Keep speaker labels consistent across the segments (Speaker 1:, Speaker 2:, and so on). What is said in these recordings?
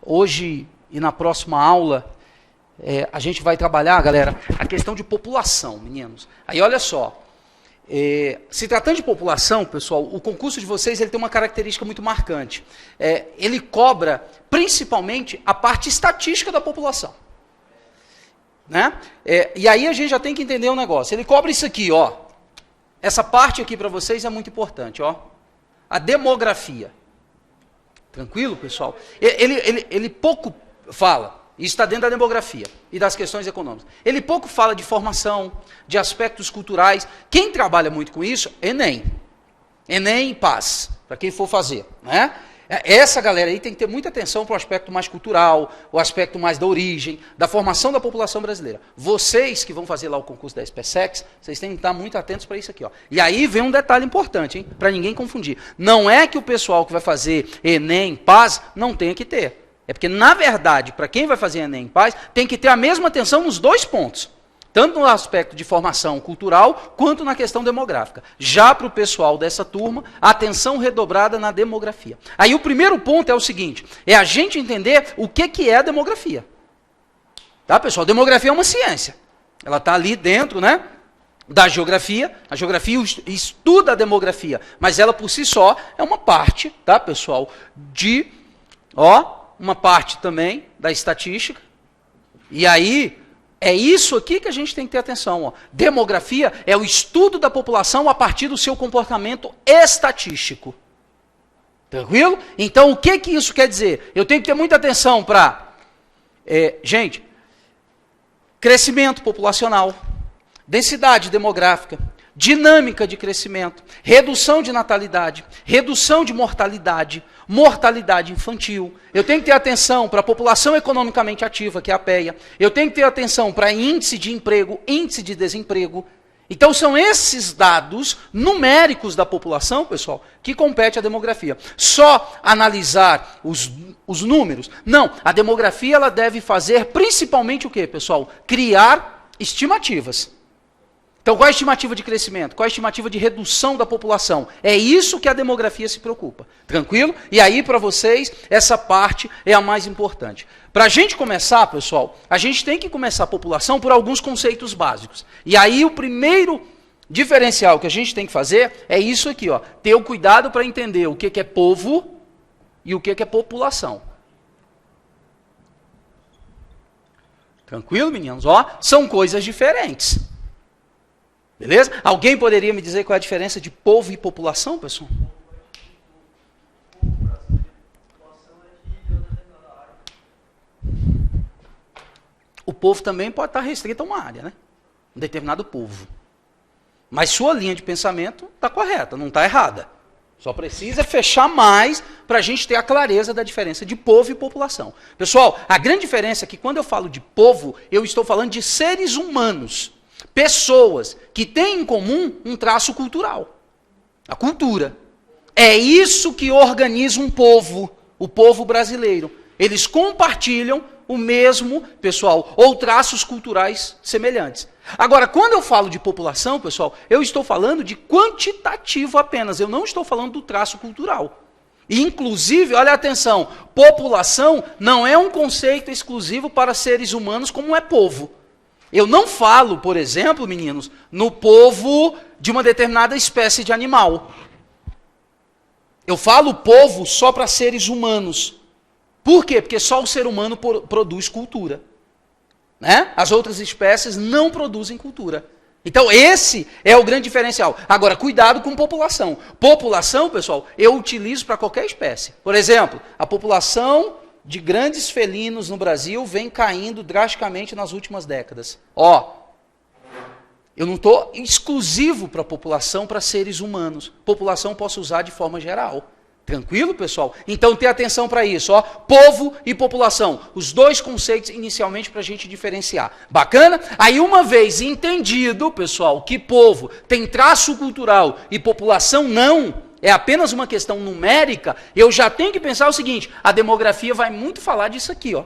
Speaker 1: hoje e na próxima aula, a gente vai trabalhar, galera, a questão de população, meninos. Aí olha só, se tratando de população, pessoal, o concurso de vocês ele tem uma característica muito marcante. Ele cobra principalmente a parte estatística da população. Né? E aí a gente já tem que entender um negócio. Ele cobra isso aqui, ó. Essa parte aqui para vocês é muito importante, ó. A demografia. Tranquilo, pessoal? Ele pouco fala, isso está dentro da demografia e das questões econômicas. Ele pouco fala de formação, de aspectos culturais. Quem trabalha muito com isso, Enem. Enem e PAS, para quem for fazer, né? Essa galera aí tem que ter muita atenção para o aspecto mais cultural, o aspecto mais da origem, da formação da população brasileira. Vocês que vão fazer lá o concurso da SPSEX, vocês têm que estar muito atentos para isso aqui, ó. E aí vem um detalhe importante, hein, para ninguém confundir. Não é que o pessoal que vai fazer Enem, PAS, não tenha que ter. É porque, na verdade, para quem vai fazer Enem, PAS, tem que ter a mesma atenção nos dois pontos. Tanto no aspecto de formação cultural, quanto na questão demográfica. Já para o pessoal dessa turma, atenção redobrada na demografia. Aí o primeiro ponto é o seguinte, é a gente entender o que é a demografia. Tá, pessoal? Demografia é uma ciência. Ela está ali dentro, né, da geografia. A geografia estuda a demografia, mas ela por si só é uma parte, tá, pessoal, uma parte também da estatística. E aí... é isso aqui que a gente tem que ter atenção. Ó. Demografia é o estudo da população a partir do seu comportamento estatístico. Tranquilo? Então, o que isso quer dizer? Eu tenho que ter muita atenção para, gente, crescimento populacional, densidade demográfica, dinâmica de crescimento, redução de natalidade, redução de mortalidade, mortalidade infantil. Eu tenho que ter atenção para a população economicamente ativa, que é a PEA. Eu tenho que ter atenção para índice de emprego, índice de desemprego. Então são esses dados numéricos da população, pessoal, que compete à demografia. Só analisar os números? Não, a demografia ela deve fazer principalmente o quê, pessoal? Criar estimativas. Então, qual é a estimativa de crescimento? Qual é a estimativa de redução da população? É isso que a demografia se preocupa. Tranquilo? E aí, para vocês, essa parte é a mais importante. Para a gente começar, pessoal, a gente tem que começar a população por alguns conceitos básicos. E aí, o primeiro diferencial que a gente tem que fazer é isso aqui, ó. Ter o cuidado para entender o que é povo e o que é população. Tranquilo, meninos? Ó, são coisas diferentes. Beleza? Alguém poderia me dizer qual é a diferença de povo e população, pessoal? O povo também pode estar restrito a uma área, né? Um determinado povo. Mas sua linha de pensamento está correta, não está errada. Só precisa fechar mais para a gente ter a clareza da diferença de povo e população. Pessoal, a grande diferença é que quando eu falo de povo, eu estou falando de seres humanos. Pessoas que têm em comum um traço cultural. A cultura. É isso que organiza um povo, o povo brasileiro. Eles compartilham o mesmo, pessoal, ou traços culturais semelhantes. Agora, quando eu falo de população, pessoal, eu estou falando de quantitativo apenas. Eu não estou falando do traço cultural. E, inclusive, olha atenção, população não é um conceito exclusivo para seres humanos como é povo. Eu não falo, por exemplo, meninos, no povo de uma determinada espécie de animal. Eu falo povo só para seres humanos. Por quê? Porque só o ser humano produz cultura. Né? As outras espécies não produzem cultura. Então, esse é o grande diferencial. Agora, cuidado com população. População, pessoal, eu utilizo para qualquer espécie. Por exemplo, a população de grandes felinos no Brasil vem caindo drasticamente nas últimas décadas. Ó, eu não estou exclusivo para a população, para seres humanos. População posso usar de forma geral. Tranquilo, pessoal? Então, tenha atenção para isso. Ó, povo e população. Os dois conceitos inicialmente para a gente diferenciar. Bacana? Aí, uma vez entendido, pessoal, que povo tem traço cultural e população não, é apenas uma questão numérica, eu já tenho que pensar o seguinte, a demografia vai muito falar disso aqui, ó.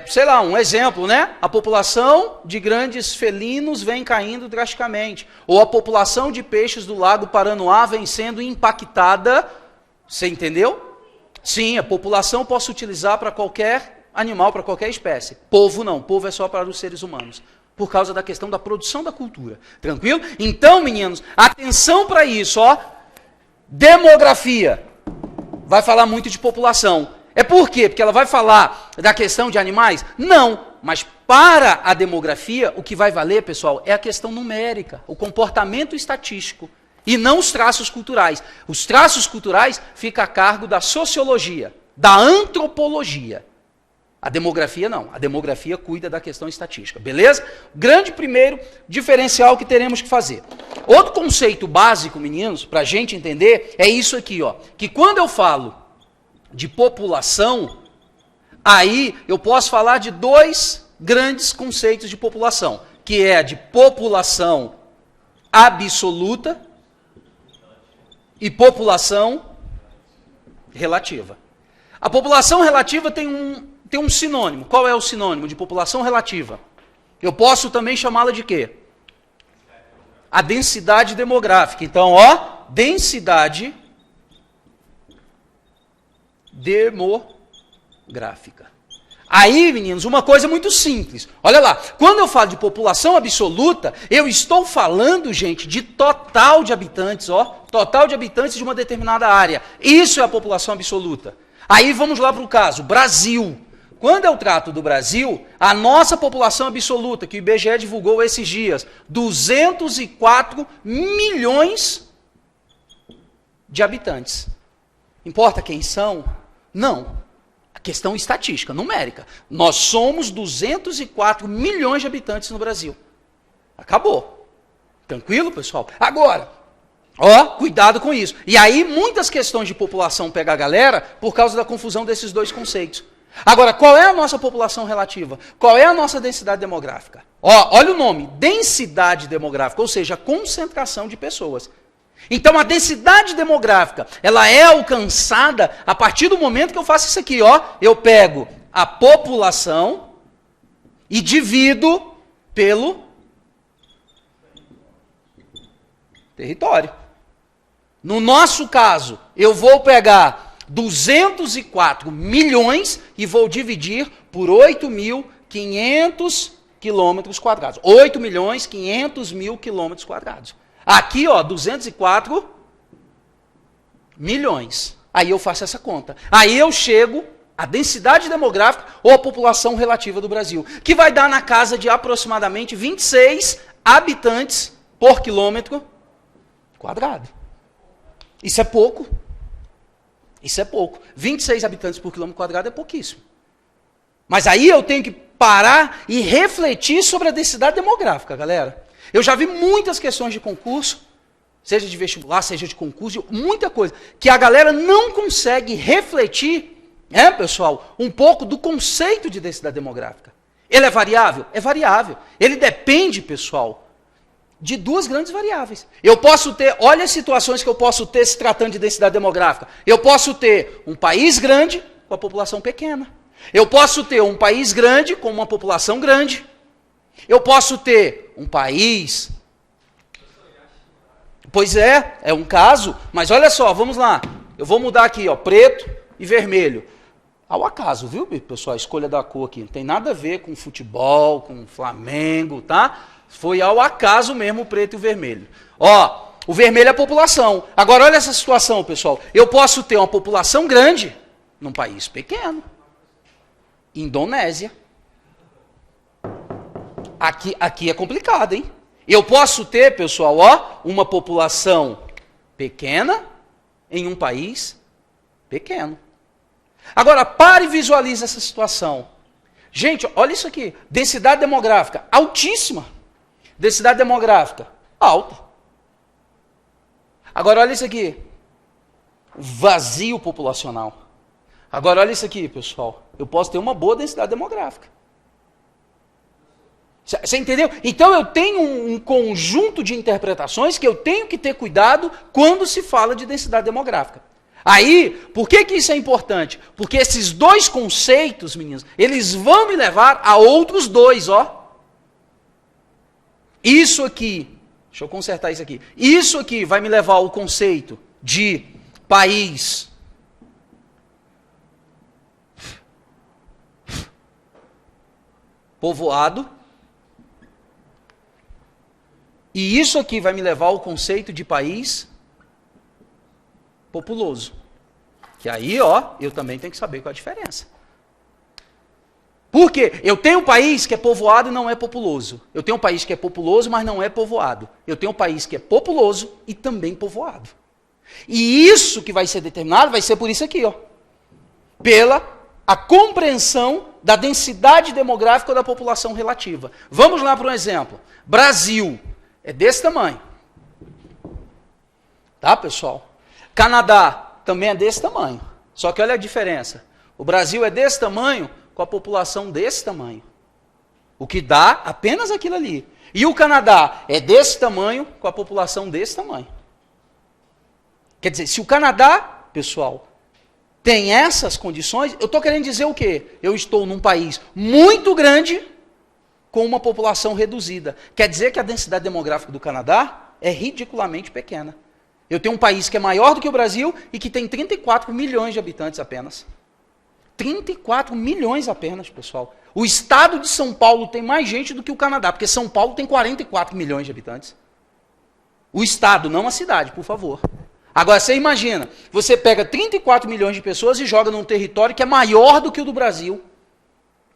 Speaker 1: sei lá, um exemplo, né? A população de grandes felinos vem caindo drasticamente. Ou a população de peixes do Lago Paranoá vem sendo impactada. Você entendeu? Sim, a população posso utilizar para qualquer animal, para qualquer espécie. Povo não, povo é só para os seres humanos. Por causa da questão da produção da cultura. Tranquilo? Então, meninos, atenção para isso, ó. Demografia. Vai falar muito de população. É por quê? Porque ela vai falar da questão de animais? Não. Mas para a demografia, o que vai valer, pessoal, é a questão numérica, o comportamento estatístico, e não os traços culturais. Os traços culturais ficam a cargo da sociologia, da antropologia. A demografia não. A demografia cuida da questão estatística. Beleza? Grande primeiro diferencial que teremos que fazer. Outro conceito básico, meninos, para a gente entender, é isso aqui, ó. Que quando eu falo de população, aí eu posso falar de dois grandes conceitos de população, que é a de população absoluta e população relativa. A população relativa tem um sinônimo. Qual é o sinônimo de população relativa? Eu posso também chamá-la de quê? A densidade demográfica. Então, ó, densidade demográfica. Aí, meninos, uma coisa muito simples. Olha lá, quando eu falo de população absoluta, eu estou falando, gente, de total de habitantes, ó, total de habitantes de uma determinada área. Isso é a população absoluta. Aí vamos lá para o caso, Brasil. Quando eu trato do Brasil, a nossa população absoluta, que o IBGE divulgou esses dias, 204 milhões de habitantes. Importa quem são? Não. A questão estatística, numérica. Nós somos 204 milhões de habitantes no Brasil. Acabou. Tranquilo, pessoal? Agora, ó, cuidado com isso. E aí, muitas questões de população pegam a galera por causa da confusão desses dois conceitos. Agora, qual é a nossa população relativa? Qual é a nossa densidade demográfica? Ó, olha o nome, densidade demográfica, ou seja, a concentração de pessoas. Então, a densidade demográfica, ela é alcançada a partir do momento que eu faço isso aqui, ó. Eu pego a população e divido pelo território. No nosso caso, eu vou pegar 204 milhões e vou dividir por 8.500 quilômetros quadrados. 8.500.000 quilômetros quadrados. Aqui, ó, 204 milhões. Aí eu faço essa conta. Aí eu chego à densidade demográfica ou à população relativa do Brasil, que vai dar na casa de aproximadamente 26 habitantes por quilômetro quadrado. Isso é pouco. Isso é pouco. 26 habitantes por quilômetro quadrado é pouquíssimo. Mas aí eu tenho que parar e refletir sobre a densidade demográfica, galera. Eu já vi muitas questões de concurso, seja de vestibular, seja de concurso, muita coisa, que a galera não consegue refletir, pessoal, um pouco do conceito de densidade demográfica. Ele é variável? É variável. Ele depende, pessoal, de duas grandes variáveis. Eu posso ter, olha as situações que eu posso ter se tratando de densidade demográfica. Eu posso ter um país grande com a população pequena. Eu posso ter um país grande com uma população grande. Eu posso ter um país... Pois é um caso, mas olha só, vamos lá. Eu vou mudar aqui, ó, preto e vermelho. Ao acaso, viu, pessoal? A escolha da cor aqui não tem nada a ver com futebol, com Flamengo, tá? Foi ao acaso mesmo o preto e o vermelho. Ó, o vermelho é a população. Agora, olha essa situação, pessoal. Eu posso ter uma população grande num país pequeno. Indonésia. Aqui é complicado, hein? Eu posso ter, pessoal, ó, uma população pequena em um país pequeno. Agora, pare e visualize essa situação. Gente, olha isso aqui. Densidade demográfica altíssima. Densidade demográfica alta. Agora, olha isso aqui. Vazio populacional. Agora, olha isso aqui, pessoal. Eu posso ter uma boa densidade demográfica. Você entendeu? Então eu tenho um conjunto de interpretações que eu tenho que ter cuidado quando se fala de densidade demográfica. Aí, por que isso é importante? Porque esses dois conceitos, meninos, eles vão me levar a outros dois, ó. Isso aqui, deixa eu consertar isso aqui. Isso aqui vai me levar ao conceito de país povoado. E isso aqui vai me levar ao conceito de país populoso. Que aí, ó, eu também tenho que saber qual é a diferença. Por quê? Eu tenho um país que é povoado e não é populoso. Eu tenho um país que é populoso, mas não é povoado. Eu tenho um país que é populoso e também povoado. E isso que vai ser determinado vai ser por isso aqui, ó. Pela a compreensão da densidade demográfica da população relativa. Vamos lá para um exemplo. Brasil é desse tamanho. Tá, pessoal? Canadá também é desse tamanho. Só que olha a diferença. O Brasil é desse tamanho com a população desse tamanho. O que dá apenas aquilo ali. E o Canadá é desse tamanho com a população desse tamanho. Quer dizer, se o Canadá, pessoal, tem essas condições, eu estou querendo dizer o quê? Eu estou num país muito grande com uma população reduzida. Quer dizer que a densidade demográfica do Canadá é ridiculamente pequena. Eu tenho um país que é maior do que o Brasil e que tem 34 milhões de habitantes apenas. 34 milhões apenas, pessoal. O estado de São Paulo tem mais gente do que o Canadá, porque São Paulo tem 44 milhões de habitantes. O estado, não a cidade, por favor. Agora, você imagina, você pega 34 milhões de pessoas e joga num território que é maior do que o do Brasil.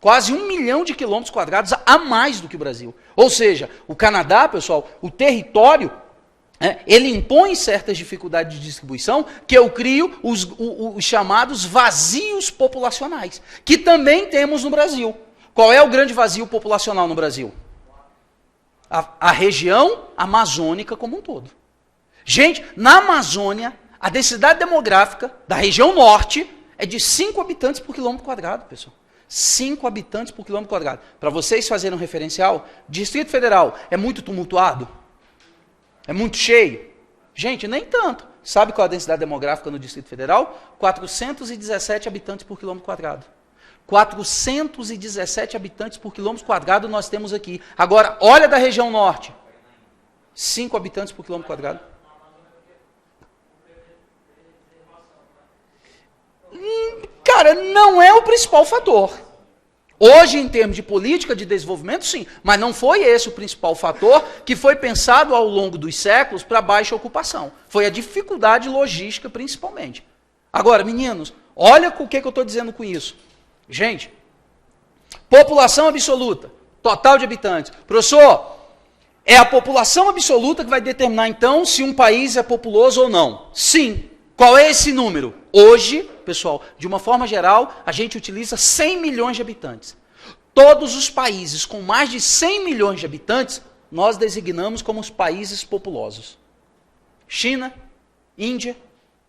Speaker 1: Quase 1 milhão de quilômetros quadrados a mais do que o Brasil. Ou seja, o Canadá, pessoal, o território, ele impõe certas dificuldades de distribuição que eu crio os chamados vazios populacionais, que também temos no Brasil. Qual é o grande vazio populacional no Brasil? A região amazônica como um todo. Gente, na Amazônia, a densidade demográfica da região norte é de 5 habitantes por quilômetro quadrado, pessoal. 5 habitantes por quilômetro quadrado. Para vocês fazerem um referencial, Distrito Federal é muito tumultuado? É muito cheio? Gente, nem tanto. Sabe qual é a densidade demográfica no Distrito Federal? 417 habitantes por quilômetro quadrado. 417 habitantes por quilômetro quadrado nós temos aqui. Agora, olha da região norte. 5 habitantes por quilômetro quadrado. Cara, não é o principal fator. Hoje, em termos de política de desenvolvimento, sim, mas não foi esse o principal fator que foi pensado ao longo dos séculos para baixa ocupação. Foi a dificuldade logística, principalmente. Agora, meninos, olha o que eu estou dizendo com isso. Gente, população absoluta, total de habitantes. Professor, é a população absoluta que vai determinar, então, se um país é populoso ou não. Sim. Qual é esse número? Hoje, pessoal, de uma forma geral, a gente utiliza 100 milhões de habitantes. Todos os países com mais de 100 milhões de habitantes, nós designamos como os países populosos. China, Índia,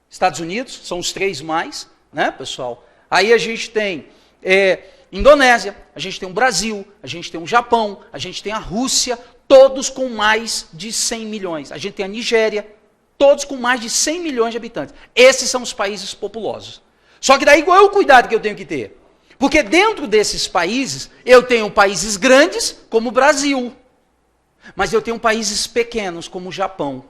Speaker 1: Estados Unidos, são os 3 mais, né, pessoal? Aí a gente tem Indonésia, a gente tem o Brasil, a gente tem o Japão, a gente tem a Rússia, todos com mais de 100 milhões. A gente tem a Nigéria, todos com mais de 100 milhões de habitantes. Esses são os países populosos. Só que daí qual é o cuidado que eu tenho que ter? Porque dentro desses países, eu tenho países grandes, como o Brasil. Mas eu tenho países pequenos, como o Japão.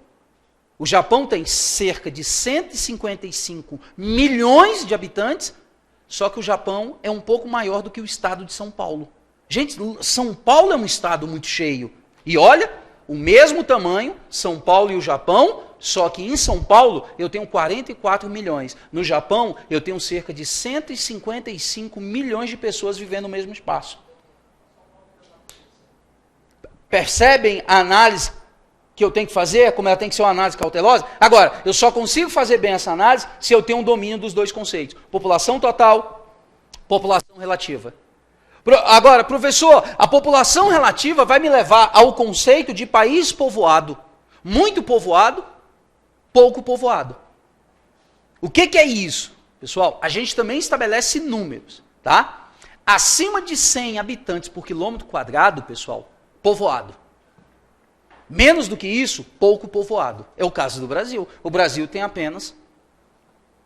Speaker 1: O Japão tem cerca de 155 milhões de habitantes, só que o Japão é um pouco maior do que o estado de São Paulo. Gente, São Paulo é um estado muito cheio. E olha, o mesmo tamanho, São Paulo e o Japão, só que em São Paulo eu tenho 44 milhões. No Japão eu tenho cerca de 155 milhões de pessoas vivendo no mesmo espaço. Percebem a análise que eu tenho que fazer, como ela tem que ser uma análise cautelosa? Agora, eu só consigo fazer bem essa análise se eu tenho um domínio dos dois conceitos. População total, população relativa. Agora, professor, a população relativa vai me levar ao conceito de país povoado. Muito povoado, pouco povoado. O que é isso? Pessoal, a gente também estabelece números, tá? Acima de 100 habitantes por quilômetro quadrado, pessoal, povoado. Menos do que isso, pouco povoado. É o caso do Brasil. O Brasil tem apenas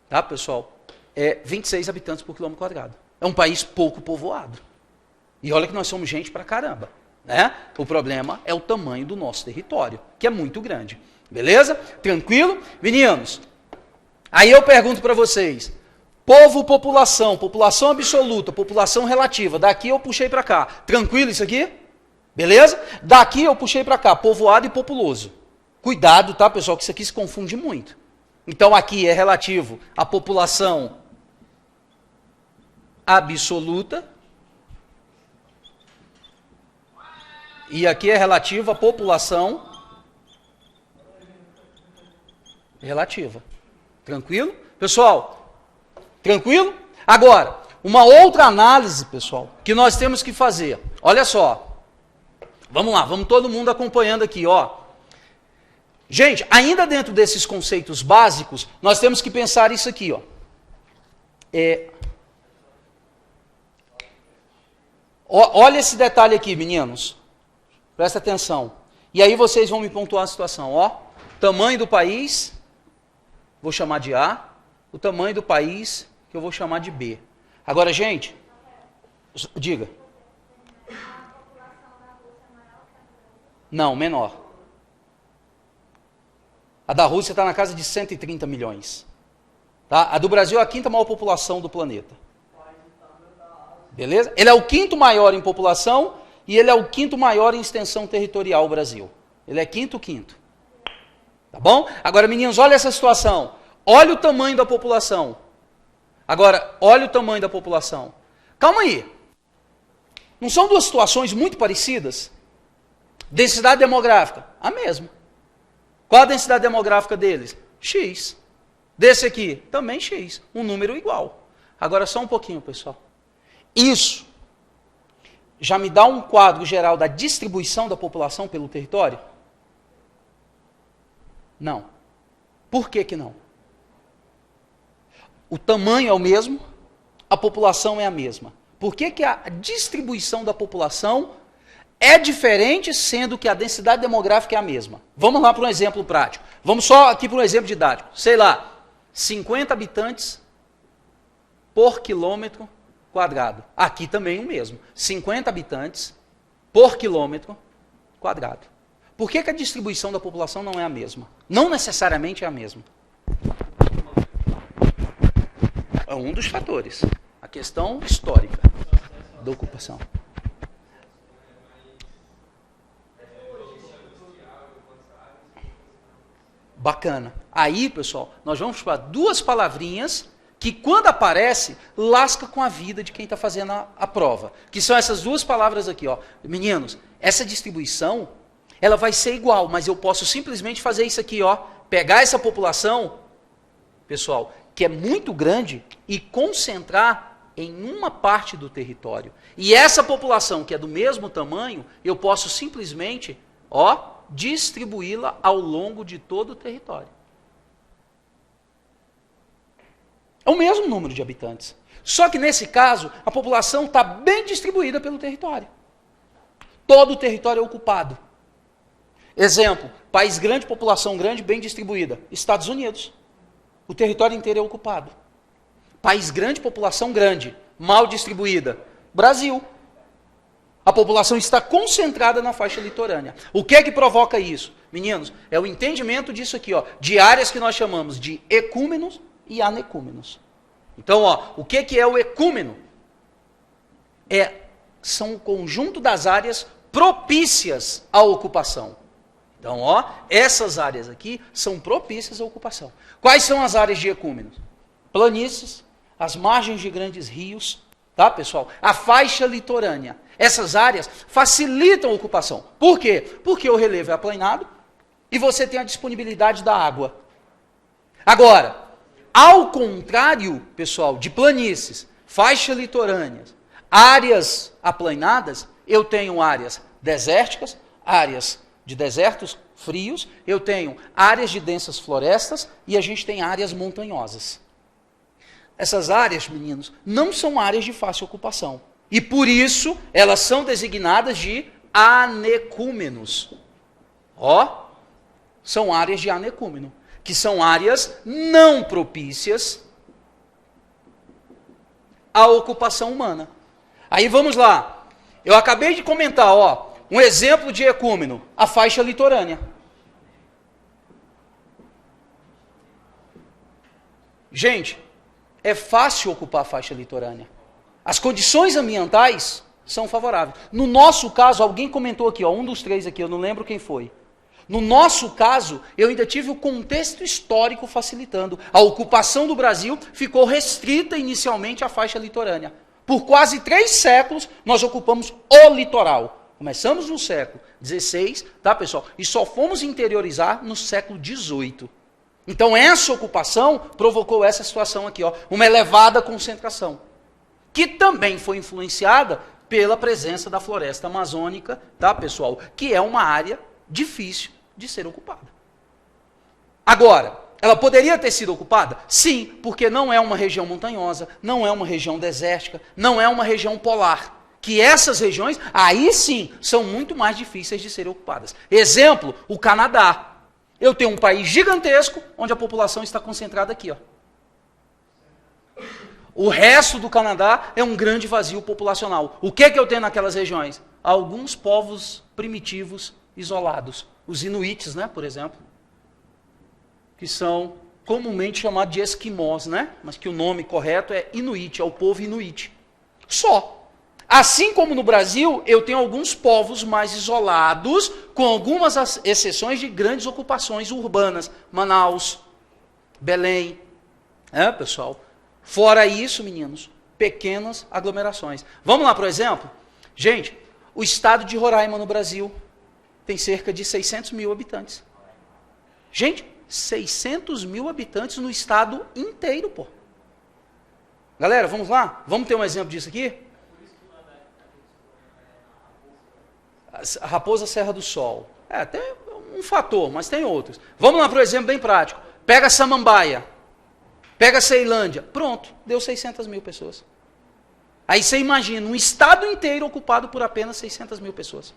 Speaker 1: tá, pessoal? É 26 habitantes por quilômetro quadrado. É um país pouco povoado. E olha que nós somos gente pra caramba, né? O problema é o tamanho do nosso território, que é muito grande. Beleza? Tranquilo? Meninos, aí eu pergunto para vocês, povo, população, população absoluta, população relativa, daqui eu puxei para cá. Tranquilo isso aqui? Beleza? Daqui eu puxei para cá, povoado e populoso. Cuidado, tá, pessoal, que isso aqui se confunde muito. Então aqui é relativo à população absoluta. E aqui é relativo à população relativa. Tranquilo? Pessoal, tranquilo? Agora, uma outra análise, pessoal, que nós temos que fazer. Olha só. Vamos lá, vamos todo mundo acompanhando aqui, ó. Gente, ainda dentro desses conceitos básicos, nós temos que pensar isso aqui, ó. Olha esse detalhe aqui, meninos. Presta atenção. E aí vocês vão me pontuar a situação, ó. Tamanho do país, vou chamar de A. O tamanho do país, que eu vou chamar de B. Agora, gente, diga. Não, menor. A da Rússia está na casa de 130 milhões. Tá? A do Brasil é a quinta maior população do planeta. Beleza? Ele é o quinto maior em população e ele é o quinto maior em extensão territorial do Brasil. Ele é quinto. Tá bom? Agora, meninos, olha essa situação. Olha o tamanho da população. Agora, olha o tamanho da população. Calma aí. Não são duas situações muito parecidas? Densidade demográfica? A mesma. Qual a densidade demográfica deles? X. Desse aqui? Também X. Um número igual. Agora, só um pouquinho, pessoal. Isso já me dá um quadro geral da distribuição da população pelo território? Não. Por que que não? O tamanho é o mesmo, a população é a mesma. Por que que a distribuição da população é diferente, sendo que a densidade demográfica é a mesma? Vamos lá para um exemplo prático. Vamos só aqui para um exemplo didático. Sei lá, 50 habitantes por quilômetro quadrado. Aqui também o mesmo. 50 habitantes por quilômetro quadrado. Por que que a distribuição da população não é a mesma? Não necessariamente é a mesma. É um dos fatores. A questão histórica da ocupação. Bacana. Aí, pessoal, nós vamos para duas palavrinhas que, quando aparece, lasca com a vida de quem está fazendo a prova. Que são essas duas palavras aqui, ó. Meninos, essa distribuição, ela vai ser igual, mas eu posso simplesmente fazer isso aqui, ó. Pegar essa população, pessoal, que é muito grande, e concentrar em uma parte do território. E essa população, que é do mesmo tamanho, eu posso simplesmente, ó, distribuí-la ao longo de todo o território. É o mesmo número de habitantes. Só que nesse caso, a população está bem distribuída pelo território. Todo o território é ocupado. Exemplo, país grande, população grande, bem distribuída. Estados Unidos. O território inteiro é ocupado. País grande, população grande, mal distribuída. Brasil. A população está concentrada na faixa litorânea. O que é que provoca isso? Meninos, é o entendimento disso aqui, ó, de áreas que nós chamamos de ecúmenos e anecúmenos. Então, ó, o que é o ecúmeno? São um conjunto das áreas propícias à ocupação. Então, ó, essas áreas aqui são propícias à ocupação. Quais são as áreas de ecúmenos? Planícies, as margens de grandes rios, tá, pessoal? A faixa litorânea. Essas áreas facilitam a ocupação. Por quê? Porque o relevo é aplanado e você tem a disponibilidade da água. Agora, ao contrário, pessoal, de planícies, faixas litorâneas, áreas aplanadas, eu tenho áreas desérticas, áreas de desertos frios, eu tenho áreas de densas florestas e a gente tem áreas montanhosas. Essas áreas, meninos, não são áreas de fácil ocupação. E por isso, elas são designadas de anecúmenos. Ó, são áreas de anecúmeno, que são áreas não propícias a ocupação humana. Aí vamos lá. Eu acabei de comentar, ó, um exemplo de ecúmeno, a faixa litorânea. Gente, é fácil ocupar a faixa litorânea. As condições ambientais são favoráveis. No nosso caso, alguém comentou aqui, ó, um dos três aqui, eu não lembro quem foi. No nosso caso, eu ainda tive o contexto histórico facilitando. A ocupação do Brasil ficou restrita inicialmente à faixa litorânea. Por quase 3 séculos, nós ocupamos o litoral. Começamos no século XVI, tá, pessoal? E só fomos interiorizar no século XVIII. Então, essa ocupação provocou essa situação aqui, ó, uma elevada concentração, que também foi influenciada pela presença da floresta amazônica, tá, pessoal? Que é uma área difícil de ser ocupada. Agora, ela poderia ter sido ocupada? Sim, porque não é uma região montanhosa, não é uma região desértica, não é uma região polar. Que essas regiões, aí sim, são muito mais difíceis de serem ocupadas. Exemplo, o Canadá. Eu tenho um país gigantesco, onde a população está concentrada aqui, ó. O resto do Canadá é um grande vazio populacional. O que eu tenho naquelas regiões? Alguns povos primitivos isolados. Os inuites, né, por exemplo, que são comumente chamados de esquimós, né? Mas que o nome correto é inuit, é o povo inuit. Só. Assim como no Brasil, eu tenho alguns povos mais isolados, com algumas exceções de grandes ocupações urbanas. Manaus, Belém, pessoal? Fora isso, meninos, pequenas aglomerações. Vamos lá, por exemplo? Gente, o estado de Roraima no Brasil tem cerca de 600 mil habitantes. Gente, 600 mil habitantes no estado inteiro, pô. Galera, vamos lá? Vamos ter um exemplo disso aqui? A Raposa Serra do Sol. Tem um fator, mas tem outros. Vamos lá para um exemplo bem prático. Pega Samambaia. Pega Ceilândia. Pronto, deu 600 mil pessoas. Aí você imagina, um estado inteiro ocupado por apenas 600 mil pessoas.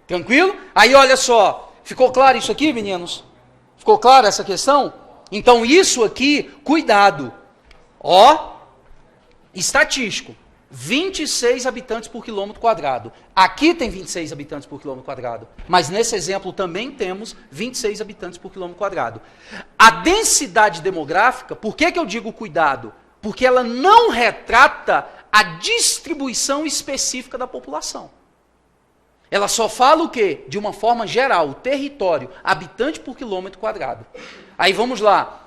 Speaker 1: Tranquilo? Aí olha só, ficou claro isso aqui, meninos? Ficou claro essa questão? Então isso aqui, cuidado. Ó, estatístico. 26 habitantes por quilômetro quadrado. Aqui tem 26 habitantes por quilômetro quadrado. Mas nesse exemplo também temos 26 habitantes por quilômetro quadrado. A densidade demográfica, por que eu digo cuidado? Porque ela não retrata a distribuição específica da população. Ela só fala o quê? De uma forma geral, o território, habitante por quilômetro quadrado. Aí vamos lá.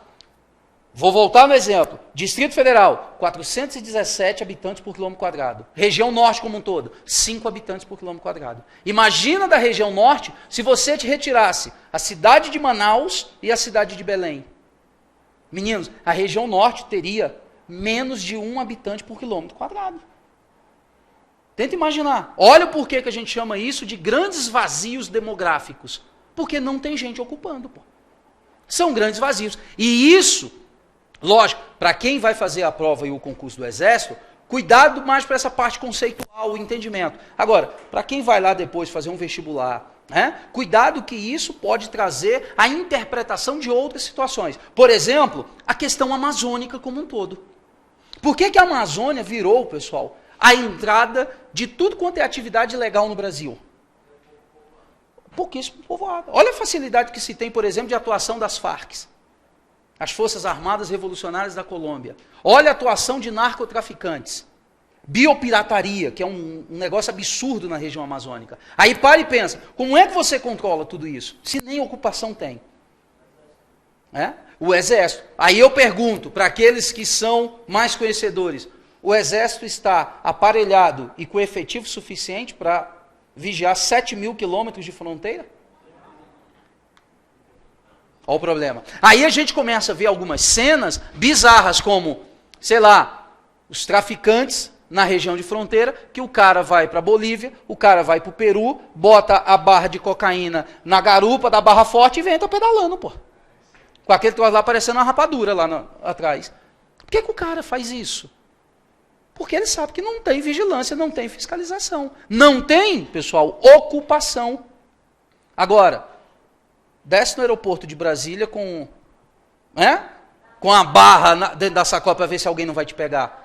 Speaker 1: Vou voltar no exemplo. Distrito Federal, 417 habitantes por quilômetro quadrado. Região Norte como um todo, 5 habitantes por quilômetro quadrado. Imagina da região Norte, se você te retirasse a cidade de Manaus e a cidade de Belém. Meninos, a região Norte teria menos de 1 habitante por quilômetro quadrado. Tenta imaginar. Olha o porquê que a gente chama isso de grandes vazios demográficos. Porque não tem gente ocupando, pô. São grandes vazios. E isso, lógico, para quem vai fazer a prova e o concurso do Exército, cuidado mais para essa parte conceitual, o entendimento. Agora, para quem vai lá depois fazer um vestibular, cuidado que isso pode trazer a interpretação de outras situações. Por exemplo, a questão amazônica como um todo. Por que a Amazônia virou, pessoal, a entrada de tudo quanto é atividade legal no Brasil? Pouquíssimo povoado. Olha a facilidade que se tem, por exemplo, de atuação das Farc, as Forças Armadas Revolucionárias da Colômbia. Olha a atuação de narcotraficantes. Biopirataria, que é um negócio absurdo na região amazônica. Aí para e pensa, como é que você controla tudo isso? Se nem ocupação tem. O Exército. Aí eu pergunto, para aqueles que são mais conhecedores, o Exército está aparelhado e com efetivo suficiente para vigiar 7 mil quilômetros de fronteira? Olha o problema. Aí a gente começa a ver algumas cenas bizarras, como, sei lá, os traficantes na região de fronteira, que o cara vai para a Bolívia, o cara vai para o Peru, bota a barra de cocaína na garupa da Barra Forte e vem pedalando, pô. Com aquele troço lá parecendo uma rapadura lá atrás. Por que o cara faz isso? Porque ele sabe que não tem vigilância, não tem fiscalização. Não tem, pessoal, ocupação. Agora, desce no aeroporto de Brasília com a barra dentro da sacola para ver se alguém não vai te pegar.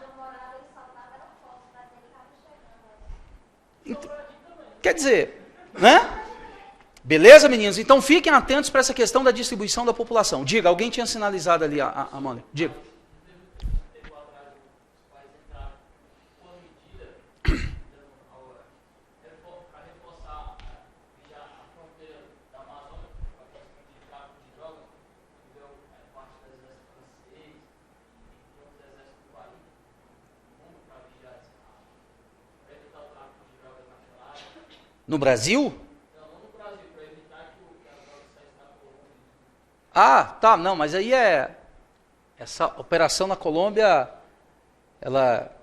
Speaker 1: Quer dizer, né? Beleza, meninos? Então fiquem atentos para essa questão da distribuição da população. Diga, alguém tinha sinalizado ali a mão. Diga. No Brasil? Ah, tá, não, mas aí essa operação na Colômbia, ela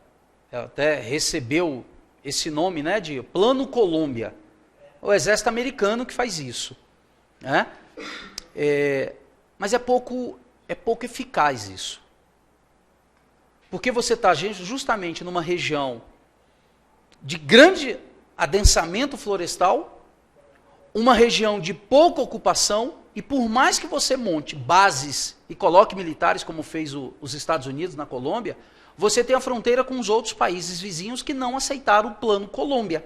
Speaker 1: até recebeu esse nome, né, de Plano Colômbia. O exército americano que faz isso, né? Mas é pouco eficaz isso. Porque você está justamente numa região de grande adensamento florestal, uma região de pouca ocupação, e por mais que você monte bases e coloque militares, como fez os Estados Unidos na Colômbia, você tem a fronteira com os outros países vizinhos que não aceitaram o Plano Colômbia.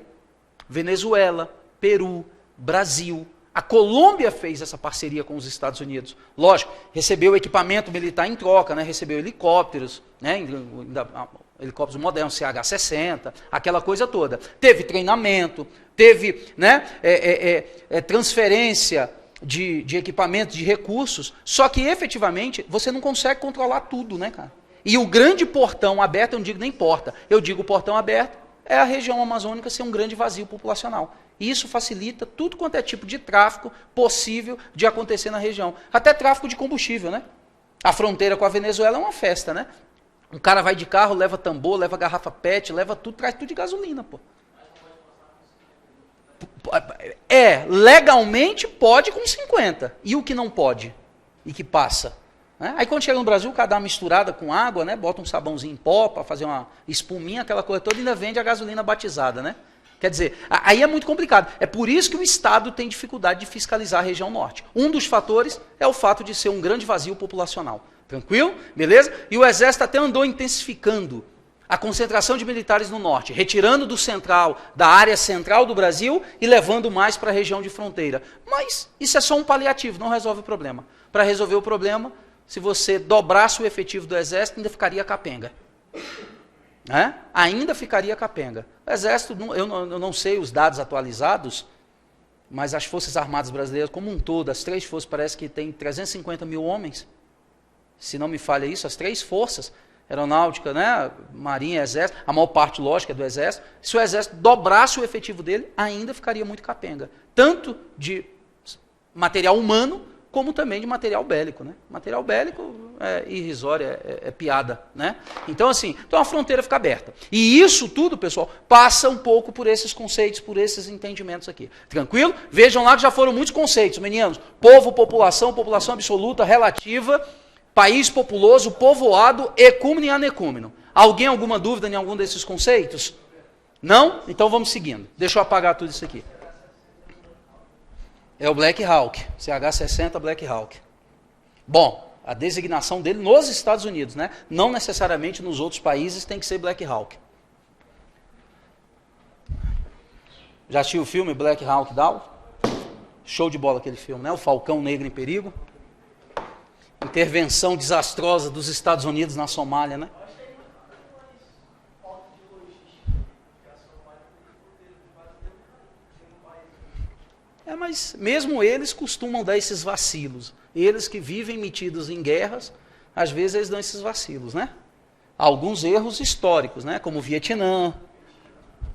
Speaker 1: Venezuela, Peru, Brasil. A Colômbia fez essa parceria com os Estados Unidos. Lógico, recebeu equipamento militar em troca, né? Recebeu helicópteros, né? Helicópteros modernos, CH-60, aquela coisa toda. Teve treinamento, teve, né, transferência de equipamento, de recursos, só que efetivamente você não consegue controlar tudo, né, cara? E o grande portão aberto, eu não digo nem porta, eu digo portão aberto, é a região amazônica ser um grande vazio populacional. E isso facilita tudo quanto é tipo de tráfico possível de acontecer na região. Até tráfico de combustível, né? A fronteira com a Venezuela é uma festa, né? Um cara vai de carro, leva tambor, leva garrafa PET, leva tudo, traz tudo de gasolina, pô. Legalmente pode com 50. E o que não pode? E que passa? Né? Aí quando chega no Brasil, o cara dá uma misturada com água, né? Bota um sabãozinho em pó para fazer uma espuminha, aquela coisa toda, e ainda vende a gasolina batizada, né? Quer dizer, aí é muito complicado. É por isso que o Estado tem dificuldade de fiscalizar a região norte. Um dos fatores é o fato de ser um grande vazio populacional. Tranquilo? Beleza? E o Exército até andou intensificando a concentração de militares no norte, retirando do central, da área central do Brasil e levando mais para a região de fronteira. Mas isso é só um paliativo, não resolve o problema. Para resolver o problema, se você dobrasse o efetivo do Exército, ainda ficaria capenga. Ainda ficaria capenga. O Exército, eu não sei os dados atualizados, mas as Forças Armadas Brasileiras como um todo, as três forças, parece que tem 350 mil homens. Se não me falha isso, as três forças, aeronáutica, né, marinha, exército, a maior parte, lógico, é do exército. Se o exército dobrasse o efetivo dele, ainda ficaria muito capenga. Tanto de material humano, como também de material bélico. Né? Material bélico é irrisório, é piada. Né? Então, assim, a fronteira fica aberta. E isso tudo, pessoal, passa um pouco por esses conceitos, por esses entendimentos aqui. Tranquilo? Vejam lá que já foram muitos conceitos, meninos. Povo, população, população absoluta, relativa, país populoso, povoado, ecúmeno e anecúmeno. Alguém alguma dúvida em algum desses conceitos? Não? Então vamos seguindo. Deixa eu apagar tudo isso aqui. É o Black Hawk, CH-60 Black Hawk. Bom, a designação dele nos Estados Unidos, né? Não necessariamente nos outros países tem que ser Black Hawk. Já assistiu o filme Black Hawk Down? Show de bola aquele filme, né? O Falcão Negro em Perigo. Intervenção desastrosa dos Estados Unidos na Somália, né? Mas mesmo eles costumam dar esses vacilos. Eles que vivem metidos em guerras, às vezes eles dão esses vacilos, né? Alguns erros históricos, né? Como o Vietnã,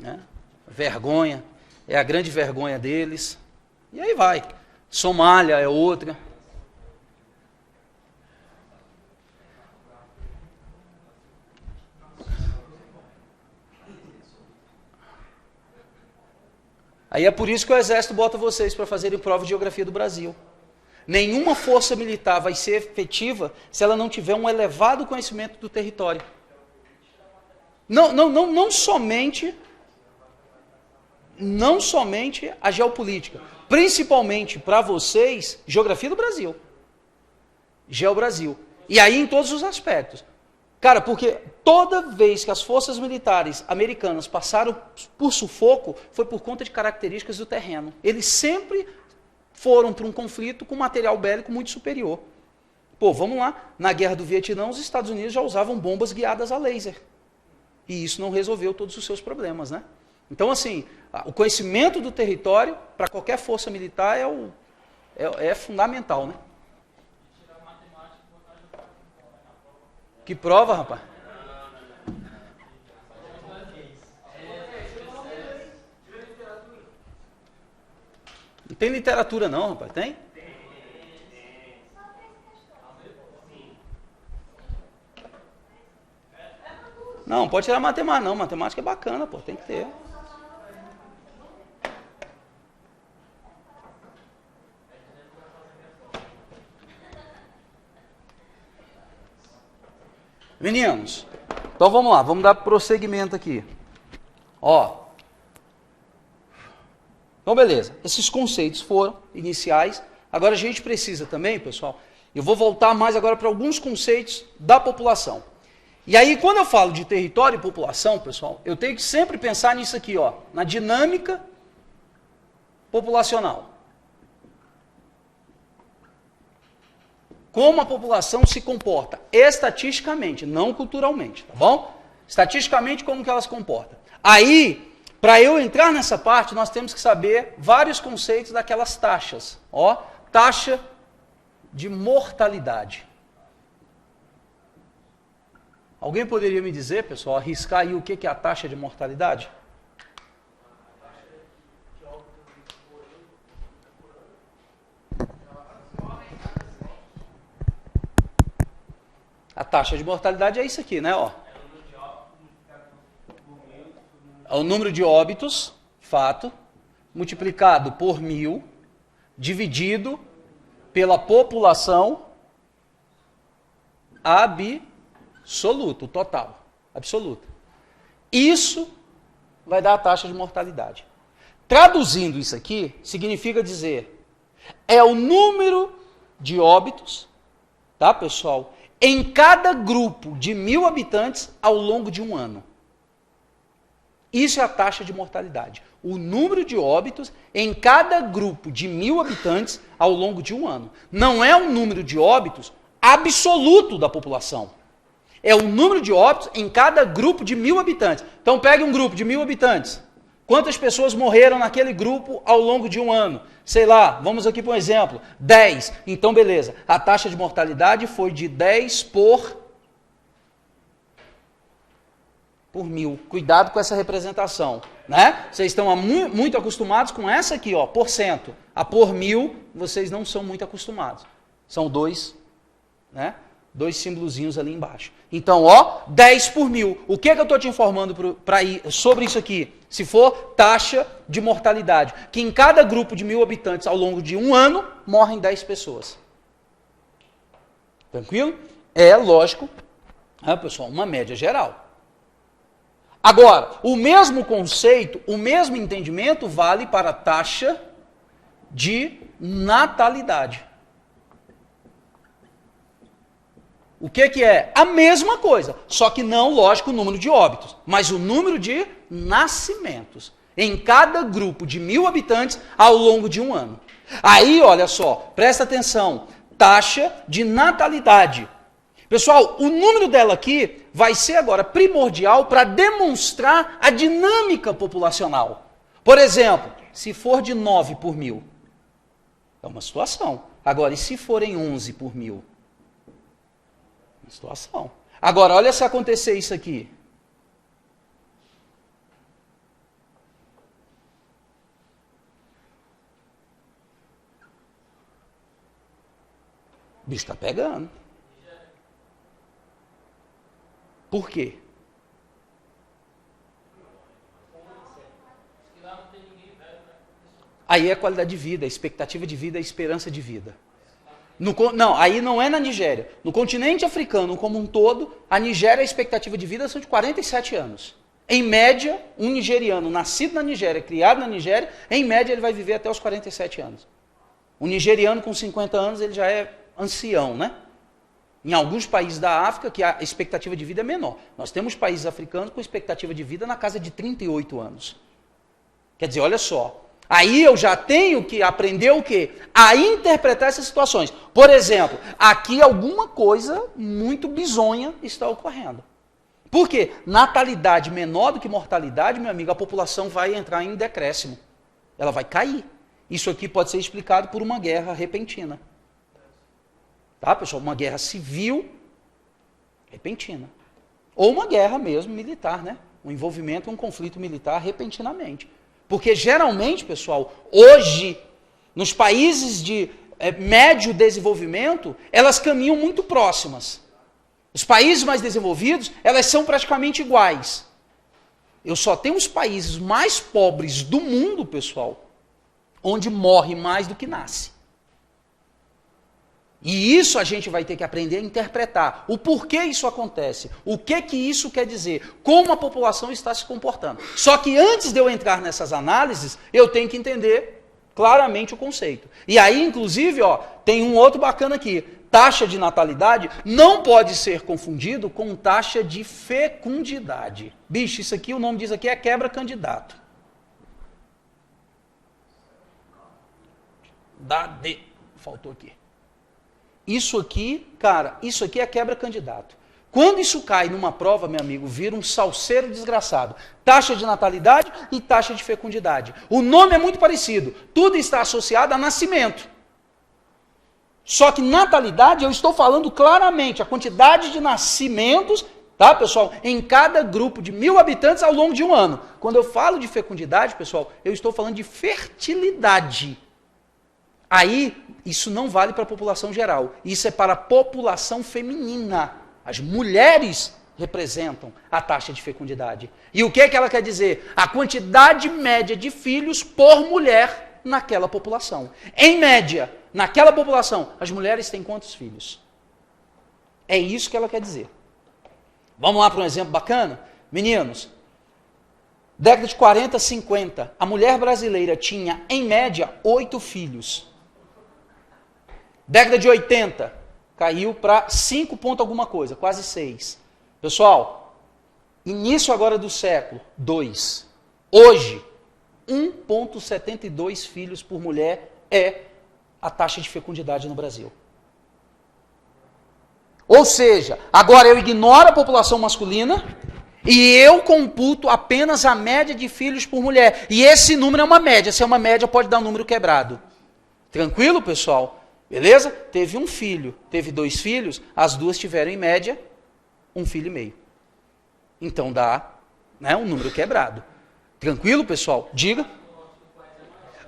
Speaker 1: né? Vergonha, é a grande vergonha deles. E aí vai. Somália é outra. Aí é por isso que o Exército bota vocês para fazerem prova de geografia do Brasil. Nenhuma força militar vai ser efetiva se ela não tiver um elevado conhecimento do território. Não somente a geopolítica, principalmente para vocês, geografia do Brasil. Geo-Brasil. E aí em todos os aspectos. Cara, porque toda vez que as forças militares americanas passaram por sufoco, foi por conta de características do terreno. Eles sempre foram para um conflito com material bélico muito superior. Pô, vamos lá, na Guerra do Vietnã, os Estados Unidos já usavam bombas guiadas a laser. E isso não resolveu todos os seus problemas, né? Então, assim, o conhecimento do território, para qualquer força militar, é fundamental, né? Que prova, rapaz? Não tem literatura não, rapaz, tem? Não, pode tirar matemática não, matemática é bacana, pô, tem que ter. Meninos, então vamos lá, vamos dar prosseguimento aqui. Ó. Então, beleza. Esses conceitos foram iniciais. Agora a gente precisa também, pessoal, eu vou voltar mais agora para alguns conceitos da população. E aí, quando eu falo de território e população, pessoal, eu tenho que sempre pensar nisso aqui, ó, na dinâmica populacional. Como a população se comporta estatisticamente, não culturalmente, tá bom? Estatisticamente, como que ela se comporta. Aí, para eu entrar nessa parte, nós temos que saber vários conceitos daquelas taxas. Ó, taxa de mortalidade. Alguém poderia me dizer, pessoal, arriscar aí o que é a taxa de mortalidade? A taxa de mortalidade é isso aqui, né? Ó. É o número de óbitos, fato, multiplicado por 1000, dividido pela população absoluta, o total, absoluta. Isso vai dar a taxa de mortalidade. Traduzindo isso aqui, significa dizer, é o número de óbitos, tá, pessoal, em cada grupo de 1000 habitantes ao longo de um ano. Isso é a taxa de mortalidade. O número de óbitos em cada grupo de 1000 habitantes ao longo de um ano. Não é um número de óbitos absoluto da população. É o número de óbitos em cada grupo de 1000 habitantes. Então pegue um grupo de 1000 habitantes. Quantas pessoas morreram naquele grupo ao longo de um ano? Sei lá, vamos aqui para um exemplo. 10. Então beleza. A taxa de mortalidade foi de 10 por 1000. Cuidado com essa representação, né? Vocês estão muito acostumados com essa aqui, ó, porcento. A por 1000, vocês não são muito acostumados. São dois, né? Dois símbolozinhos ali embaixo. Então, ó, 10 por 1000. O que é que eu estou te informando sobre isso aqui? Se for taxa de mortalidade, que em cada grupo de 1000 habitantes ao longo de um ano, morrem 10 pessoas. Tranquilo? É lógico, pessoal, uma média geral. Agora, o mesmo conceito, o mesmo entendimento vale para a taxa de natalidade. O que é? A mesma coisa, só que não, lógico, o número de óbitos, mas o número de nascimentos em cada grupo de 1000 habitantes ao longo de um ano. Aí, olha só, presta atenção, taxa de natalidade. Pessoal, o número dela aqui vai ser agora primordial para demonstrar a dinâmica populacional. Por exemplo, se for de 9 por 1000, é uma situação. Agora, e se forem 11 por 1000? Uma situação. Agora, olha se acontecer isso aqui. O bicho está pegando. Por quê? Aí é a qualidade de vida, a expectativa de vida, a esperança de vida. Não, aí não é na Nigéria. No continente africano como um todo, a Nigéria, a expectativa de vida são de 47 anos. Em média, um nigeriano nascido na Nigéria, criado na Nigéria, em média ele vai viver até os 47 anos. Um nigeriano com 50 anos, ele já é ancião, né? Em alguns países da África, que a expectativa de vida é menor. Nós temos países africanos com expectativa de vida na casa de 38 anos. Quer dizer, olha só. Aí eu já tenho que aprender o quê? A interpretar essas situações. Por exemplo, aqui alguma coisa muito bizonha está ocorrendo. Por quê? Natalidade menor do que mortalidade, meu amigo, a população vai entrar em decréscimo. Ela vai cair. Isso aqui pode ser explicado por uma guerra repentina. Tá, pessoal? Uma guerra civil repentina. Ou uma guerra mesmo militar, né? Um envolvimento, um conflito militar repentinamente. Porque geralmente, pessoal, hoje, nos países de médio desenvolvimento, elas caminham muito próximas. Os países mais desenvolvidos, elas são praticamente iguais. Eu só tenho os países mais pobres do mundo, pessoal, onde morre mais do que nasce. E isso a gente vai ter que aprender a interpretar. O porquê isso acontece. O que isso quer dizer. Como a população está se comportando. Só que antes de eu entrar nessas análises, eu tenho que entender claramente o conceito. E aí, inclusive, ó, tem um outro bacana aqui. Taxa de natalidade não pode ser confundido com taxa de fecundidade. Bicho, isso aqui, o nome disso aqui é quebra-candidato. Faltou aqui. Isso aqui, cara, isso aqui é quebra-candidato. Quando isso cai numa prova, meu amigo, vira um salseiro desgraçado. Taxa de natalidade e taxa de fecundidade. O nome é muito parecido. Tudo está associado a nascimento. Só que natalidade, eu estou falando claramente, a quantidade de nascimentos, tá, pessoal, em cada grupo de 1.000 habitantes ao longo de um ano. Quando eu falo de fecundidade, pessoal, eu estou falando de fertilidade. Aí, isso não vale para a população geral. Isso é para a população feminina. As mulheres representam a taxa de fecundidade. E o que ela quer dizer? A quantidade média de filhos por mulher naquela população. Em média, naquela população, as mulheres têm quantos filhos? É isso que ela quer dizer. Vamos lá para um exemplo bacana? Meninos, década de 40, 50, a mulher brasileira tinha, em média, 8 filhos. Década de 80, caiu para 5 ponto alguma coisa, quase 6. Pessoal, início agora do século 2. Hoje, 1,72 filhos por mulher é a taxa de fecundidade no Brasil. Ou seja, agora eu ignoro a população masculina e eu computo apenas a média de filhos por mulher. E esse número é uma média. Se é uma média, pode dar um número quebrado. Tranquilo, pessoal? Beleza? Teve um filho, teve 2 filhos, as duas tiveram em média 1,5 filho. Então dá, né, um número quebrado. Tranquilo, pessoal? Diga.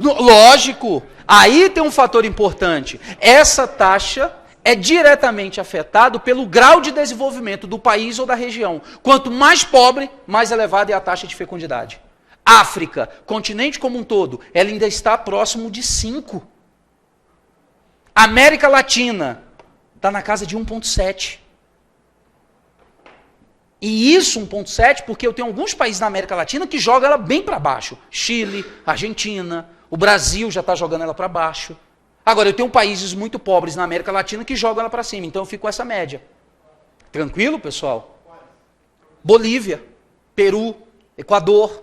Speaker 1: Lógico. Aí tem um fator importante. Essa taxa é diretamente afetada pelo grau de desenvolvimento do país ou da região. Quanto mais pobre, mais elevada é a taxa de fecundidade. África, continente como um todo, ela ainda está próximo de 5. América Latina está na casa de 1,7. E isso, 1,7, porque eu tenho alguns países na América Latina que jogam ela bem para baixo. Chile, Argentina, o Brasil já está jogando ela para baixo. Agora, eu tenho países muito pobres na América Latina que jogam ela para cima, então eu fico com essa média. Tranquilo, pessoal? Bolívia, Peru, Equador.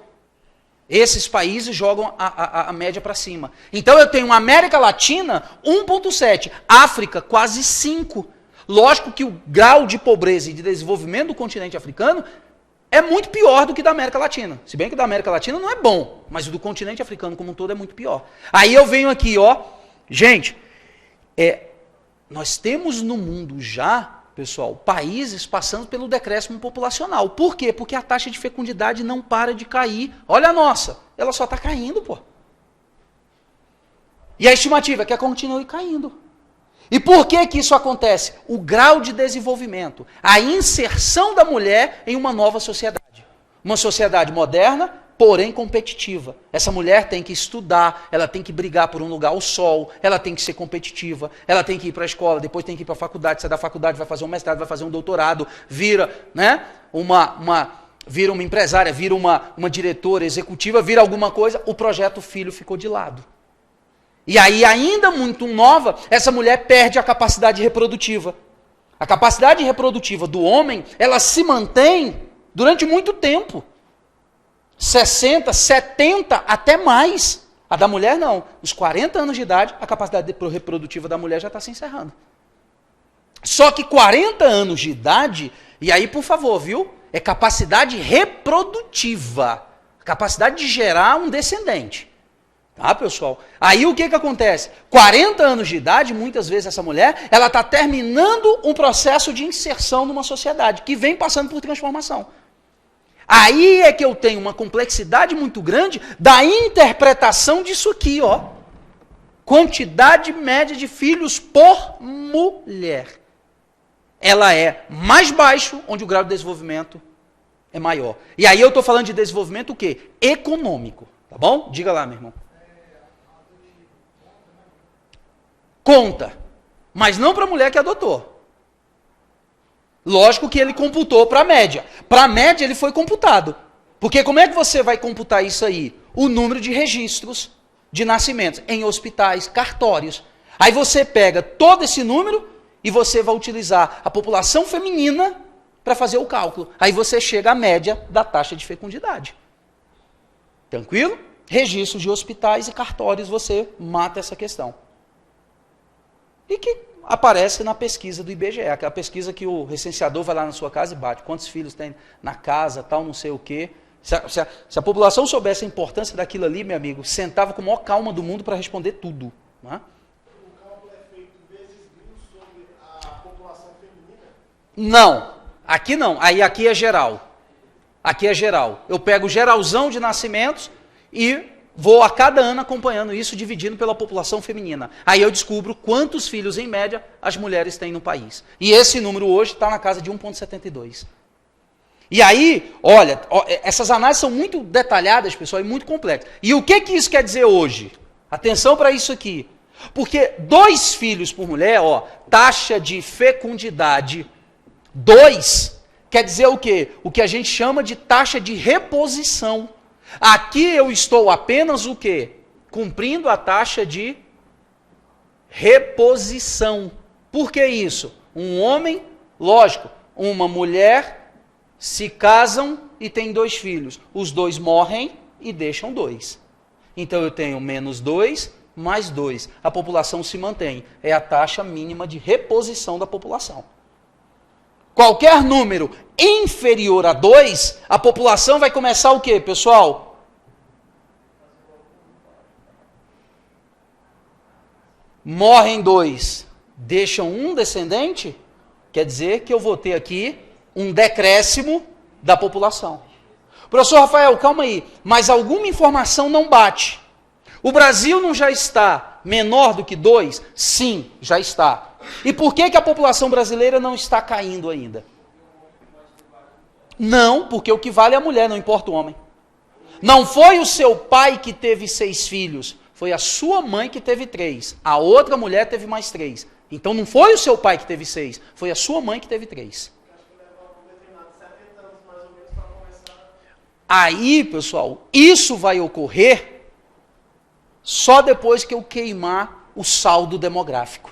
Speaker 1: Esses países jogam a média para cima. Então eu tenho América Latina 1,7, África quase 5. Lógico que o grau de pobreza e de desenvolvimento do continente africano é muito pior do que da América Latina. Se bem que da América Latina não é bom, mas o do continente africano como um todo é muito pior. Aí eu venho aqui, ó, gente, nós temos no mundo já, pessoal, países passando pelo decréscimo populacional. Por quê? Porque a taxa de fecundidade não para de cair. Olha a nossa, ela só está caindo, pô. E a estimativa é que ela continue caindo. E por que que isso acontece? O grau de desenvolvimento, a inserção da mulher em uma nova sociedade. Uma sociedade moderna, porém competitiva. Essa mulher tem que estudar, ela tem que brigar por um lugar ao sol, ela tem que ser competitiva, ela tem que ir para a escola, depois tem que ir para a faculdade, sai da faculdade, vai fazer um mestrado, vai fazer um doutorado, vira, né, vira uma empresária, vira uma diretora executiva, vira alguma coisa, o projeto filho ficou de lado. E aí, ainda muito nova, essa mulher perde a capacidade reprodutiva. A capacidade reprodutiva do homem, ela se mantém durante muito tempo. 60, 70, até mais. A da mulher não. Os 40 anos de idade, a capacidade reprodutiva da mulher já está se encerrando. Só que 40 anos de idade, e aí, por favor, viu? É capacidade reprodutiva. Capacidade de gerar um descendente. Tá, pessoal? Aí o que acontece? 40 anos de idade, muitas vezes essa mulher, ela está terminando um processo de inserção numa sociedade, que vem passando por transformação. Aí é que eu tenho uma complexidade muito grande da interpretação disso aqui, ó. Quantidade média de filhos por mulher. Ela é mais baixo, onde o grau de desenvolvimento é maior. E aí eu estou falando de desenvolvimento o quê? Econômico. Tá bom? Diga lá, meu irmão. Conta. Mas não para a mulher que adotou. Lógico que ele computou para a média. Para a média ele foi computado. Porque como é que você vai computar isso aí? O número de registros de nascimentos em hospitais, cartórios. Aí você pega todo esse número e você vai utilizar a população feminina para fazer o cálculo. Aí você chega à média da taxa de fecundidade. Tranquilo? Registros de hospitais e cartórios, você mata essa questão. E que aparece na pesquisa do IBGE, aquela pesquisa que o recenseador vai lá na sua casa e bate. Quantos filhos tem na casa, tal, não sei o quê. Se a população soubesse a importância daquilo ali, meu amigo, sentava com a maior calma do mundo para responder tudo. Né?
Speaker 2: O cálculo é feito vezes 1.000 sobre a população feminina?
Speaker 1: Não, aqui não. Aí aqui é geral. Aqui é geral. Eu pego geralzão de nascimentos e vou a cada ano acompanhando isso, dividindo pela população feminina. Aí eu descubro quantos filhos, em média, as mulheres têm no país. E esse número hoje está na casa de 1,72. E aí, olha, essas análises são muito detalhadas, pessoal, e muito complexas. E o que isso quer dizer hoje? Atenção para isso aqui. Porque 2 filhos por mulher, ó, taxa de fecundidade 2, quer dizer o quê? O que a gente chama de taxa de reposição. Aqui eu estou apenas o quê? Cumprindo a taxa de reposição. Por que isso? Um homem, lógico, uma mulher se casam e têm 2 filhos. Os 2 morrem e deixam 2. Então eu tenho menos 2, mais 2. A população se mantém. É a taxa mínima de reposição da população. Qualquer número inferior a 2, a população vai começar o quê, pessoal? Morrem 2, deixam um descendente, quer dizer que eu vou ter aqui um decréscimo da população. Professor Rafael, calma aí, mas alguma informação não bate. O Brasil não já está menor do que 2? Sim, já está. E por que a população brasileira não está caindo ainda? Não, porque o que vale é a mulher, não importa o homem. Não foi o seu pai que teve 6 filhos, foi a sua mãe que teve 3. A outra mulher teve mais 3. Então não foi o seu pai que teve 6, foi a sua mãe que teve 3. Aí, pessoal, isso vai ocorrer só depois que eu queimar o saldo demográfico.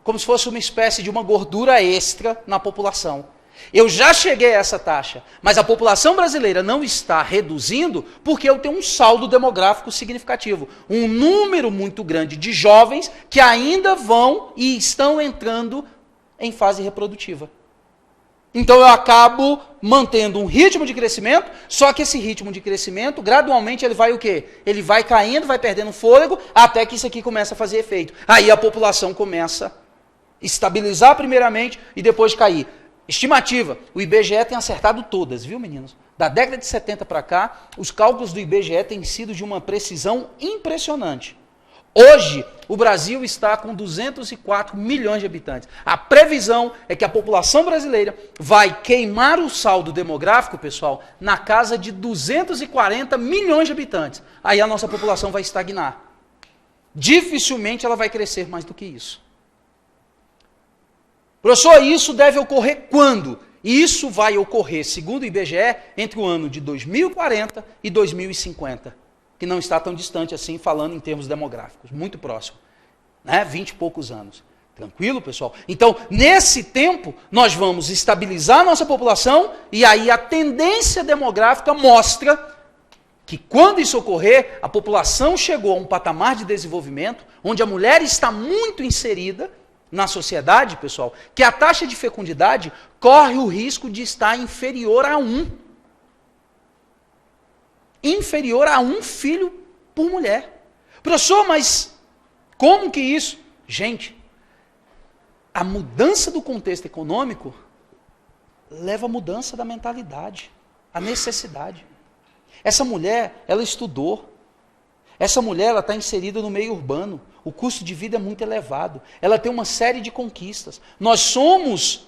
Speaker 1: Como se fosse uma espécie de uma gordura extra na população. Eu já cheguei a essa taxa, mas a população brasileira não está reduzindo porque eu tenho um saldo demográfico significativo. Um número muito grande de jovens que ainda vão e estão entrando em fase reprodutiva. Então eu acabo mantendo um ritmo de crescimento, só que esse ritmo de crescimento, gradualmente, ele vai o quê? Ele vai caindo, vai perdendo fôlego, até que isso aqui começa a fazer efeito. Aí a população começa a estabilizar primeiramente e depois cair. Estimativa, o IBGE tem acertado todas, viu, meninos? Da década de 70 para cá, os cálculos do IBGE têm sido de uma precisão impressionante. Hoje, o Brasil está com 204 milhões de habitantes. A previsão é que a população brasileira vai queimar o saldo demográfico, pessoal, na casa de 240 milhões de habitantes. Aí a nossa população vai estagnar. Dificilmente ela vai crescer mais do que isso. Professor, isso deve ocorrer quando? Isso vai ocorrer, segundo o IBGE, entre o ano de 2040 e 2050. Que não está tão distante assim, falando em termos demográficos, muito próximo, né? 20 e poucos anos. Tranquilo, pessoal? Então, nesse tempo, nós vamos estabilizar a nossa população e aí a tendência demográfica mostra que quando isso ocorrer, a população chegou a um patamar de desenvolvimento onde a mulher está muito inserida na sociedade, pessoal, que a taxa de fecundidade corre o risco de estar inferior a 1. Inferior a 1 filho por mulher. Professor, mas como que isso? Gente, a mudança do contexto econômico leva à mudança da mentalidade, à necessidade. Essa mulher, ela estudou. Essa mulher, ela está inserida no meio urbano. O custo de vida é muito elevado. Ela tem uma série de conquistas. Nós somos,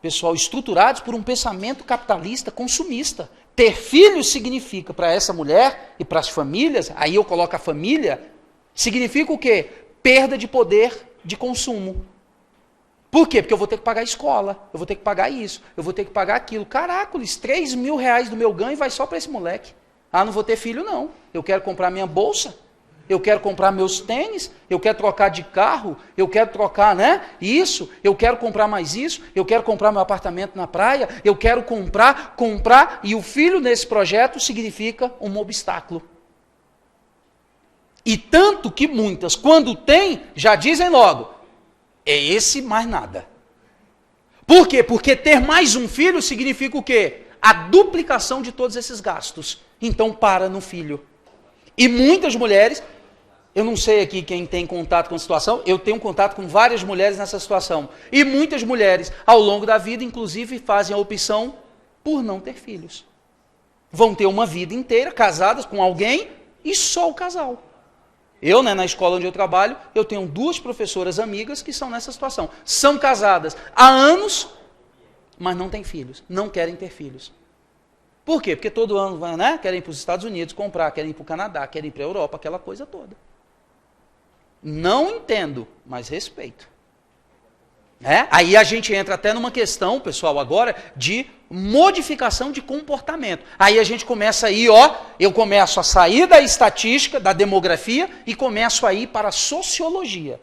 Speaker 1: pessoal, estruturados por um pensamento capitalista, consumista. Ter filhos significa, para essa mulher e para as famílias, aí eu coloco a família, significa o quê? Perda de poder de consumo. Por quê? Porque eu vou ter que pagar a escola, eu vou ter que pagar isso, eu vou ter que pagar aquilo. Caracoles, 3 mil reais do meu ganho vai só para esse moleque. Ah, não vou ter filho não. Eu quero comprar minha bolsa, eu quero comprar meus tênis, eu quero trocar de carro, eu quero trocar, né? Isso, eu quero comprar mais isso, eu quero comprar meu apartamento na praia, eu quero comprar, e o filho nesse projeto significa um obstáculo. E tanto que muitas, quando tem, já dizem logo, é esse mais nada. Por quê? Porque ter mais um filho significa o quê? A duplicação de todos esses gastos. Então para no filho. E muitas mulheres, eu não sei aqui quem tem contato com a situação, eu tenho contato com várias mulheres nessa situação. E muitas mulheres, ao longo da vida, inclusive, fazem a opção por não ter filhos. Vão ter uma vida inteira casadas com alguém e só o casal. Eu, na escola onde eu trabalho, eu tenho 2 professoras amigas que são nessa situação. São casadas há anos, mas não têm filhos, não querem ter filhos. Por quê? Porque todo ano querem ir para os Estados Unidos comprar, querem ir para o Canadá, querem ir para a Europa, aquela coisa toda. Não entendo, mas respeito. Aí a gente entra até numa questão, pessoal, agora, de modificação de comportamento. Aí a gente começa aí, eu começo a sair da estatística, da demografia, e começo a ir para a sociologia.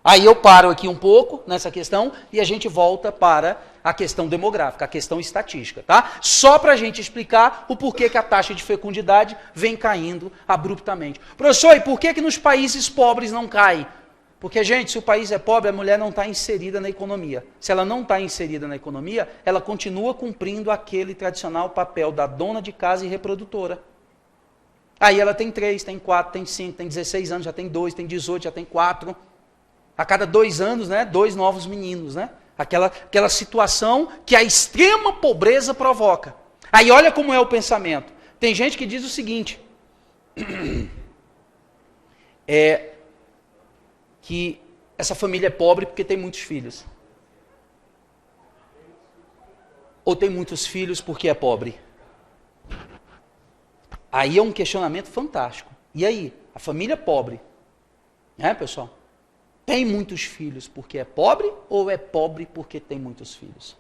Speaker 1: Aí eu paro aqui um pouco nessa questão e a gente volta para a questão demográfica, a questão estatística, tá? Só para a gente explicar o porquê que a taxa de fecundidade vem caindo abruptamente. Professor, e por que nos países pobres não cai? Porque, gente, se o país é pobre, a mulher não está inserida na economia. Se ela não está inserida na economia, ela continua cumprindo aquele tradicional papel da dona de casa e reprodutora. Aí ela tem 3, tem 4, tem 5, tem 16 anos, já tem 2, tem 18, já tem 4. A cada 2 anos, 2 novos meninos, Aquela situação que a extrema pobreza provoca. Aí olha como é o pensamento. Tem gente que diz o seguinte, que essa família é pobre porque tem muitos filhos. Ou tem muitos filhos porque é pobre. Aí é um questionamento fantástico. E aí, a família pobre, pessoal? Tem muitos filhos porque é pobre ou é pobre porque tem muitos filhos?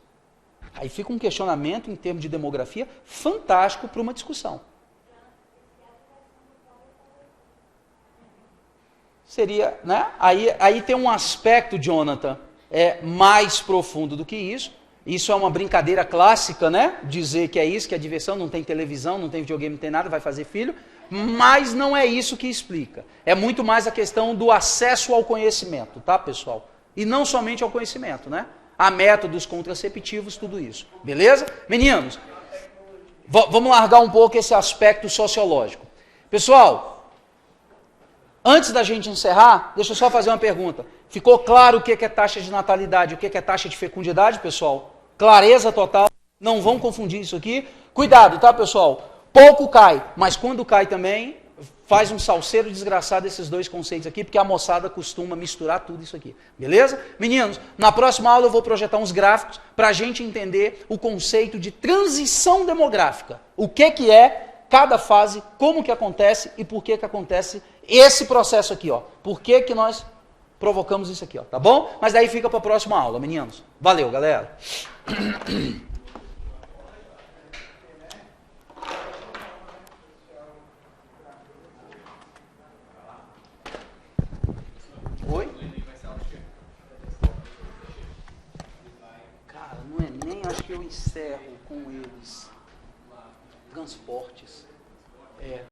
Speaker 1: Aí fica um questionamento em termos de demografia fantástico para uma discussão. Seria, Aí tem um aspecto, Jonathan, mais profundo do que isso. Isso é uma brincadeira clássica, Dizer que é isso, que é diversão, não tem televisão, não tem videogame, não tem nada, vai fazer filho. Mas não é isso que explica. É muito mais a questão do acesso ao conhecimento, tá, pessoal? E não somente ao conhecimento, Há métodos contraceptivos, tudo isso. Beleza? Meninos, vamos largar um pouco esse aspecto sociológico. Pessoal, antes da gente encerrar, deixa eu só fazer uma pergunta. Ficou claro o que é taxa de natalidade, o que é taxa de fecundidade, pessoal? Clareza total. Não vão confundir isso aqui. Cuidado, tá, pessoal? Pouco cai, mas quando cai também, faz um salseiro desgraçado esses 2 conceitos aqui, porque a moçada costuma misturar tudo isso aqui. Beleza? Meninos, na próxima aula eu vou projetar uns gráficos para a gente entender o conceito de transição demográfica. O que é cada fase, como que acontece e por que acontece esse processo aqui, Por que nós provocamos isso aqui, tá bom? Mas daí fica para a próxima aula, meninos. Valeu, galera. Oi? eu encerro com eles. Transportes.